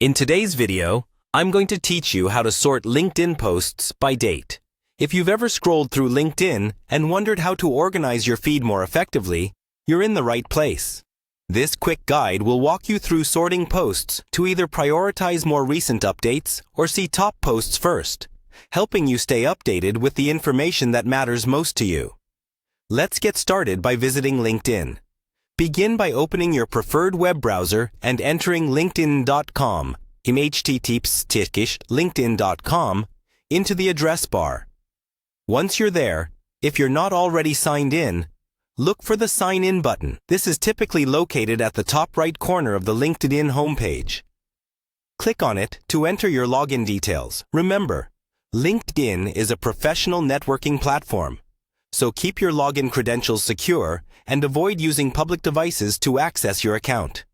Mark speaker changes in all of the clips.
Speaker 1: In today's video, I'm going to teach you how to sort LinkedIn posts by date. If you've ever scrolled through LinkedIn and wondered how to organize your feed more effectively, you're in the right place. This quick guide will walk you through sorting posts to either prioritize more recent updates or see top posts first, helping you stay updated with the information that matters most to you. Let's get started by visiting LinkedIn. Begin by opening your preferred web browser and entering linkedin.com, linkedin.com, into the address bar. Once you're there, if you're not already signed in, look for the Sign In button. This is typically located at the top right corner of the LinkedIn homepage. Click on it to enter your login details. Remember, LinkedIn is a professional networking platform, so keep your login credentials secure and avoid using public devices to access your account.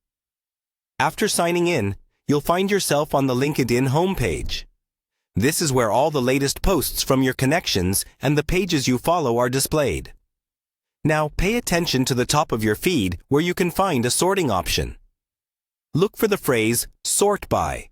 Speaker 1: After signing in, you'll find yourself on the LinkedIn homepage. This is where all the latest posts from your connections and the pages you follow are displayed. Now pay attention to the top of your feed where you can find a sorting option. Look for the phrase Sort By.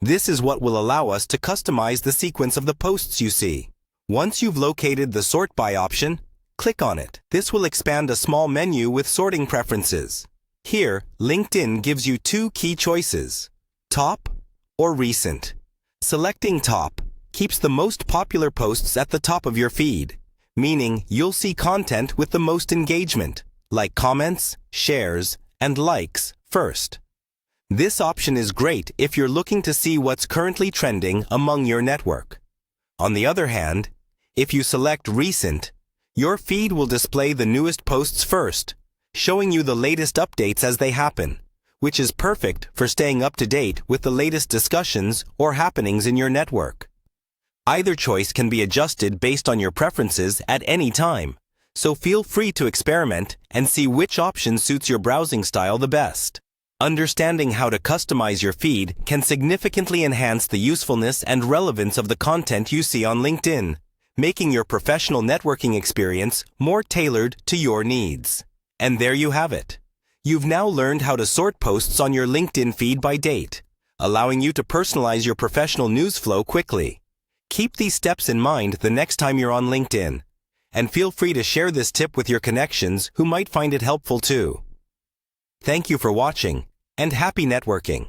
Speaker 1: This is what will allow us to customize the sequence of the posts you see. Once you've located the Sort By option, click on it. This will expand a small menu with sorting preferences. Here, LinkedIn gives you two key choices: Top or Recent. Selecting Top keeps the most popular posts at the top of your feed, meaning you'll see content with the most engagement, like comments, shares, and likes, first. This option is great if you're looking to see what's currently trending among your network. On the other hand, if you select Recent, your feed will display the newest posts first, showing you the latest updates as they happen, which is perfect for staying up to date with the latest discussions or happenings in your network. Either choice can be adjusted based on your preferences at any time, so feel free to experiment and see which option suits your browsing style the best. Understanding how to customize your feed can significantly enhance the usefulness and relevance of the content you see on LinkedIn, making your professional networking experience more tailored to your needs. And there you have it. You've now learned how to sort posts on your LinkedIn feed by date, allowing you to personalize your professional news flow quickly. Keep these steps in mind the next time you're on LinkedIn, and feel free to share this tip with your connections who might find it helpful too. Thank you for watching, and happy networking.